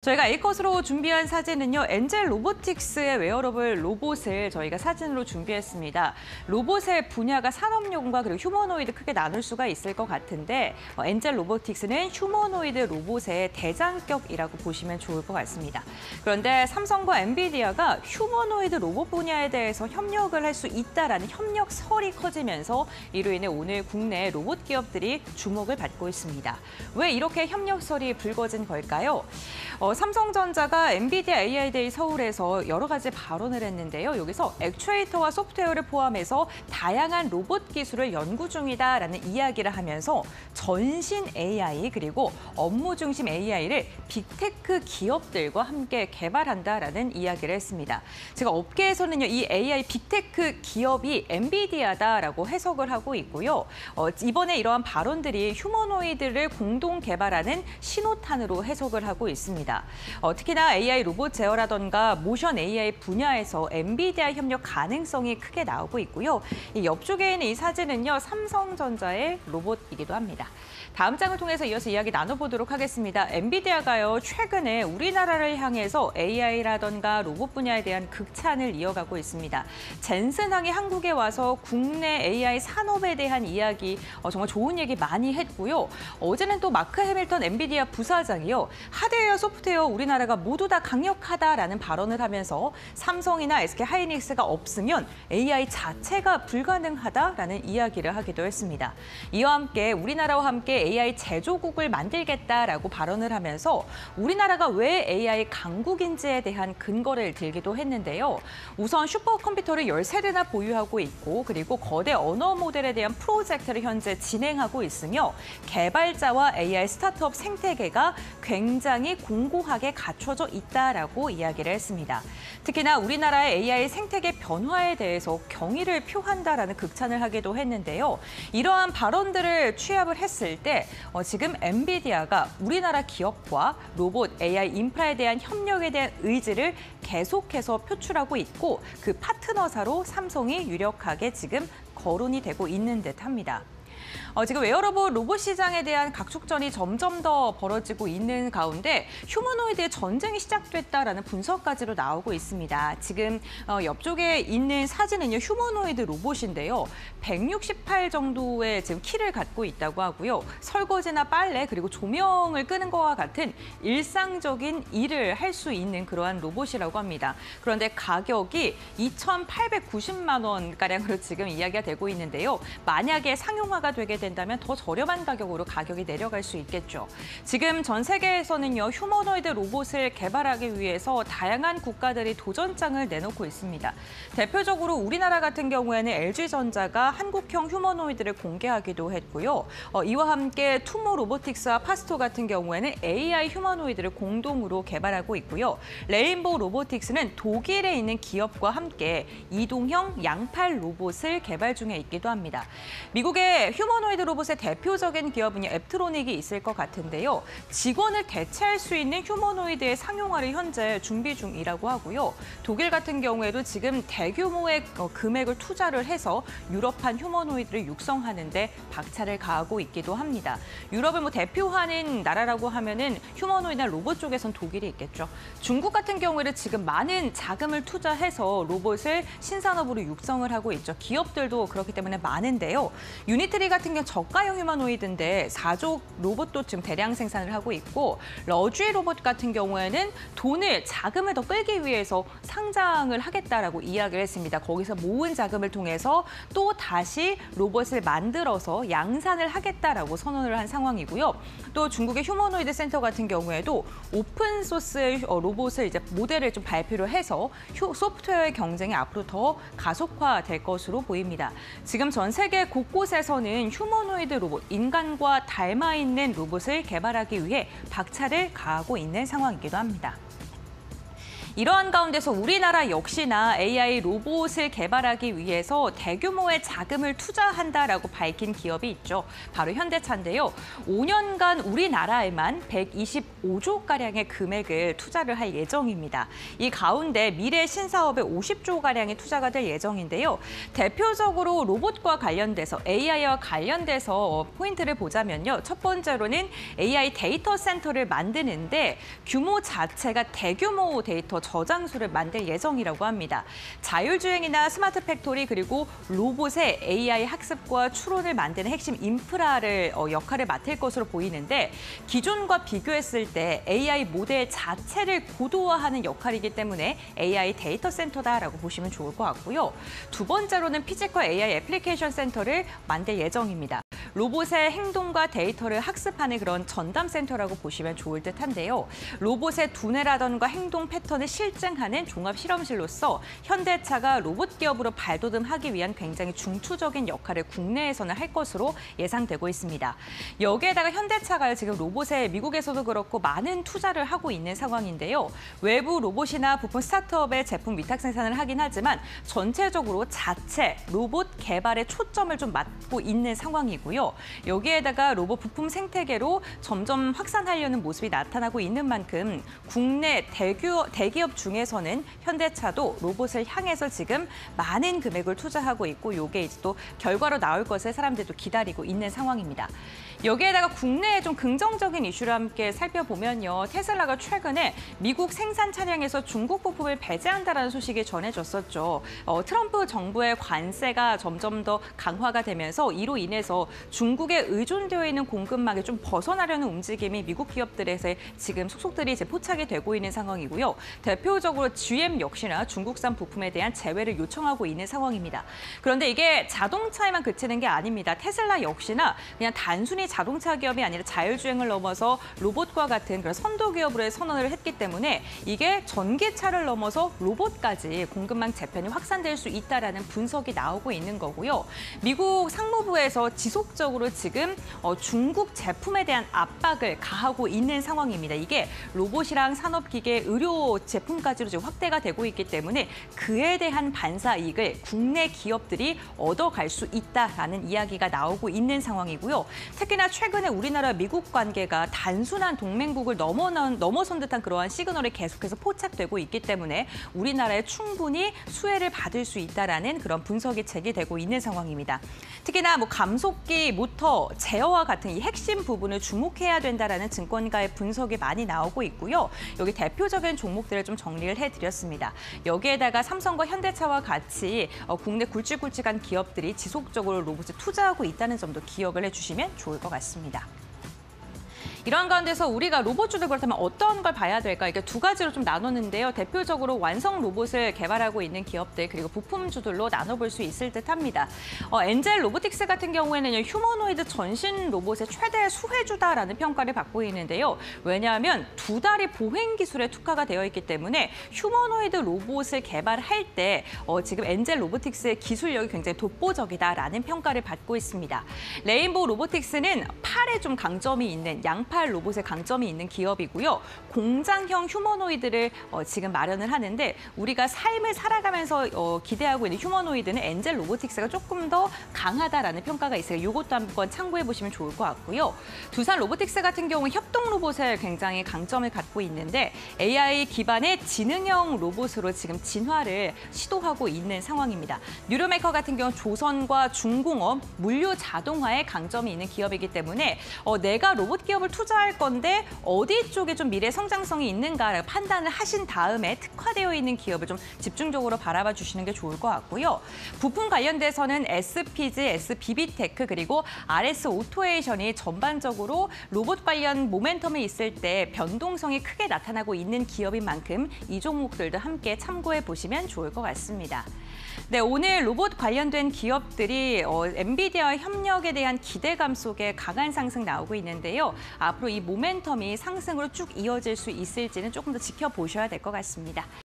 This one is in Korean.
저희가 A컷으로 준비한 사진은요, 엔젤 로보틱스의 웨어러블 로봇을 저희가 사진으로 준비했습니다. 로봇의 분야가 산업용과 그리고 휴머노이드 크게 나눌 수가 있을 것 같은데 엔젤 로보틱스는 휴머노이드 로봇의 대장격이라고 보시면 좋을 것 같습니다. 그런데 삼성과 엔비디아가 휴머노이드 로봇 분야에 대해서 협력을 할 수 있다라는 협력설이 커지면서 이로 인해 오늘 국내 로봇 기업들이 주목을 받고 있습니다. 왜 이렇게 협력설이 불거진 걸까요? 삼성전자가 엔비디아 AI 데이 서울에서 여러 가지 발언을 했는데요. 여기서 액추에이터와 소프트웨어를 포함해서 다양한 로봇 기술을 연구 중이다라는 이야기를 하면서 전신 AI 그리고 업무 중심 AI를 빅테크 기업들과 함께 개발한다라는 이야기를 했습니다. 제가 업계에서는요, 이 AI 빅테크 기업이 엔비디아다라고 해석을 하고 있고요. 이번에 이러한 발언들이 휴머노이드를 공동 개발하는 신호탄으로 해석을 하고 있습니다. 특히나 AI 로봇 제어라던가 모션 AI 분야에서 엔비디아 협력 가능성이 크게 나오고 있고요. 이 옆쪽에 있는 이 사진은요, 삼성전자의 로봇이기도 합니다. 다음 장을 통해서 이어서 이야기 나눠보도록 하겠습니다. 엔비디아가요, 최근에 우리나라를 향해서 AI라던가 로봇 분야에 대한 극찬을 이어가고 있습니다. 젠슨 항이 한국에 와서 국내 AI 산업에 대한 이야기, 정말 좋은 얘기 많이 했고요. 어제는 또 마크 해밀턴 엔비디아 부사장이요, 하드웨어, 소프트웨어 우리나라가 모두 다 강력하다라는 발언을 하면서 삼성이나 SK 하이닉스가 없으면 AI 자체가 불가능하다라는 이야기를 하기도 했습니다. 이와 함께 우리나라와 함께 AI 제조국을 만들겠다라고 발언을 하면서 우리나라가 왜 AI 강국인지에 대한 근거를 들기도 했는데요. 우선 슈퍼컴퓨터를 13대나 보유하고 있고 그리고 거대 언어 모델에 대한 프로젝트를 현재 진행하고 있으며 개발자와 AI 스타트업 생태계가 굉장히 공고하게 갖춰져 있다라고 이야기를 했습니다. 특히나 우리나라의 AI 생태계 변화에 대해서 경의를 표한다라는 극찬을 하기도 했는데요. 이러한 발언들을 취합을 했을 때 지금 엔비디아가 우리나라 기업과 로봇 AI 인프라에 대한 협력에 대한 의지를 계속해서 표출하고 있고 그 파트너사로 삼성이 유력하게 지금 거론이 되고 있는 듯합니다. 지금 웨어러블 로봇 시장에 대한 각축전이 점점 더 벌어지고 있는 가운데 휴머노이드의 전쟁이 시작됐다라는 분석까지도 나오고 있습니다. 지금 옆쪽에 있는 사진은요, 휴머노이드 로봇인데요. 168 정도의 지금 키를 갖고 있다고 하고요. 설거지나 빨래 그리고 조명을 끄는 것과 같은 일상적인 일을 할 수 있는 그러한 로봇이라고 합니다. 그런데 가격이 2,890만 원가량으로 지금 이야기가 되고 있는데요. 만약에 상용화가 되게 된다면 더 저렴한 가격으로 가격이 내려갈 수 있겠죠. 지금 전 세계에서는요, 휴머노이드 로봇을 개발하기 위해서 다양한 국가들이 도전장을 내놓고 있습니다. 대표적으로 우리나라 같은 경우에는 LG전자가 한국형 휴머노이드를 공개하기도 했고요. 이와 함께 투모 로보틱스와 파스토 같은 경우에는 AI 휴머노이드를 공동으로 개발하고 있고요. 레인보우 로보틱스는 독일에 있는 기업과 함께 이동형 양팔 로봇을 개발 중에 있기도 합니다. 미국의 휴머노이드 로봇의 대표적인 기업은요, 앱트로닉이 있을 것 같은데요. 직원을 대체할 수 있는 휴머노이드의 상용화를 현재 준비 중이라고 하고요. 독일 같은 경우에도 지금 대규모의 금액을 투자를 해서 유럽판 휴머노이드를 육성하는 데 박차를 가하고 있기도 합니다. 유럽을 대표하는 나라라고 하면은 휴머노이드나 로봇 쪽에선 독일이 있겠죠. 중국 같은 경우에는 지금 많은 자금을 투자해서 로봇을 신산업으로 육성을 하고 있죠. 기업들도 그렇기 때문에 많은데요. 유니트리 같은 경우 저가형 휴머노이드인데 4족 로봇도 지금 대량 생산을 하고 있고 러쥐 로봇 같은 경우에는 자금을 더 끌기 위해서 상장을 하겠다라고 이야기를 했습니다. 거기서 모은 자금을 통해서 또 다시 로봇을 만들어서 양산을 하겠다라고 선언을 한 상황이고요. 또 중국의 휴머노이드 센터 같은 경우에도 오픈 소스 로봇을 이제 모델을 좀 발표를 해서 소프트웨어의 경쟁이 앞으로 더 가속화될 것으로 보입니다. 지금 전 세계 곳곳에서는 휴머노이드 로봇, 인간과 닮아 있는 로봇을 개발하기 위해 박차를 가하고 있는 상황이기도 합니다. 이러한 가운데서 우리나라 역시나 AI 로봇을 개발하기 위해서 대규모의 자금을 투자한다라고 밝힌 기업이 있죠. 바로 현대차인데요. 5년간 우리나라에만 125조가량의 금액을 투자를 할 예정입니다. 이 가운데 미래 신사업에 50조가량의 투자가 될 예정인데요. 대표적으로 로봇과 관련돼서 AI와 관련돼서 포인트를 보자면요. 첫 번째로는 AI 데이터 센터를 만드는데 규모 자체가 대규모 데이터 저장소를 만들 예정이라고 합니다. 자율주행이나 스마트 팩토리 그리고 로봇의 AI 학습과 추론을 만드는 핵심 인프라를 역할을 맡을 것으로 보이는데 기존과 비교했을 때 AI 모델 자체를 고도화하는 역할이기 때문에 AI 데이터 센터다라고 보시면 좋을 것 같고요. 두 번째로는 피지컬 AI 애플리케이션 센터를 만들 예정입니다. 로봇의 행동과 데이터를 학습하는 그런 전담 센터라고 보시면 좋을 듯한데요. 로봇의 두뇌라던가 행동 패턴을 실증하는 종합 실험실로서 현대차가 로봇 기업으로 발돋움하기 위한 굉장히 중추적인 역할을 국내에서는 할 것으로 예상되고 있습니다. 여기에다가 현대차가 지금 로봇에 미국에서도 그렇고 많은 투자를 하고 있는 상황인데요. 외부 로봇이나 부품 스타트업의 제품 위탁 생산을 하긴 하지만 전체적으로 자체 로봇 개발에 초점을 좀 맞고 있는 상황이고요. 여기에다가 로봇 부품 생태계로 점점 확산하려는 모습이 나타나고 있는 만큼 국내 대기업 중에서는 현대차도 로봇을 향해서 지금 많은 금액을 투자하고 있고 이게 이제 또 결과로 나올 것을 사람들도 기다리고 있는 상황입니다. 여기에다가 국내에 좀 긍정적인 이슈를 함께 살펴보면요. 테슬라가 최근에 미국 생산 차량에서 중국 부품을 배제한다라는 소식이 전해졌었죠. 트럼프 정부의 관세가 점점 더 강화가 되면서 이로 인해서 중국에 의존되어 있는 공급망에 좀 벗어나려는 움직임이 미국 기업들에서 지금 속속들이 이제 포착이 되고 있는 상황이고요. 대표적으로 GM 역시나 중국산 부품에 대한 제외를 요청하고 있는 상황입니다. 그런데 이게 자동차에만 그치는 게 아닙니다. 테슬라 역시나 그냥 단순히 자동차 기업이 아니라 자율주행을 넘어서 로봇과 같은 그런 선도 기업으로의 선언을 했기 때문에 이게 전기차를 넘어서 로봇까지 공급망 재편이 확산될 수 있다라는 분석이 나오고 있는 거고요. 미국 상무부에서 지속적으로 지금 중국 제품에 대한 압박을 가하고 있는 상황입니다. 이게 로봇이랑 산업기계, 의료 제품까지로 지금 확대가 되고 있기 때문에 그에 대한 반사 이익을 국내 기업들이 얻어갈 수 있다라는 이야기가 나오고 있는 상황이고요. 특히나 최근에 우리나라 미국 관계가 단순한 동맹국을 넘어선 듯한 그러한 시그널이 계속해서 포착되고 있기 때문에 우리나라에 충분히 수혜를 받을 수 있다라는 그런 분석이 제기되고 있는 상황입니다. 특히나 감속기, 모터, 제어와 같은 이 핵심 부분을 주목해야 된다라는 증권가의 분석이 많이 나오고 있고요. 여기 대표적인 종목들을 좀 정리를 해드렸습니다. 여기에다가 삼성과 현대차와 같이 국내 굵직굵직한 기업들이 지속적으로 로봇에 투자하고 있다는 점도 기억을 해주시면 좋을 것 같습니다. 이러한 가운데서 우리가 로봇주들 그렇다면 어떤 걸 봐야 될까? 이게 두 가지로 좀 나눴는데요. 대표적으로 완성 로봇을 개발하고 있는 기업들 그리고 부품주들로 나눠볼 수 있을 듯합니다. 엔젤 로보틱스 같은 경우에는 휴머노이드 전신 로봇의 최대 수혜주다라는 평가를 받고 있는데요. 왜냐하면 두 다리 보행 기술에 특화가 되어 있기 때문에 휴머노이드 로봇을 개발할 때 지금 엔젤 로보틱스의 기술력이 굉장히 독보적이다라는 평가를 받고 있습니다. 레인보우 로보틱스는 팔에 좀 강점이 있는 양팔 로봇의 강점이 있는 기업이고요. 공장형 휴머노이드를 지금 마련을 하는데 우리가 삶을 살아가면서 기대하고 있는 휴머노이드는 엔젤 로보틱스가 조금 더 강하다라는 평가가 있어요. 이것도 한번 참고해 보시면 좋을 것 같고요. 두산 로보틱스 같은 경우는 협동 로봇에 굉장히 강점을 갖고 있는데 AI 기반의 지능형 로봇으로 지금 진화를 시도하고 있는 상황입니다. 뉴로메이커 같은 경우는 조선과 중공업, 물류 자동화에 강점이 있는 기업이기 때문에 내가 로봇 기업을 투자할 건데 어디 쪽에 좀 미래 성장성이 있는가 판단을 하신 다음에 특화되어 있는 기업을 좀 집중적으로 바라봐 주시는 게 좋을 것 같고요. 부품 관련돼서는 SPG, SBB테크 그리고 RS 오토에이션이 전반적으로 로봇 관련 모멘텀이 있을 때 변동성이 크게 나타나고 있는 기업인 만큼 이 종목들도 함께 참고해 보시면 좋을 것 같습니다. 네, 오늘 로봇 관련된 기업들이 엔비디아 협력에 대한 기대감 속에 강한 상승 나오고 있는데요. 앞으로 이 모멘텀이 상승으로 쭉 이어질 수 있을지는 조금 더 지켜보셔야 될 것 같습니다.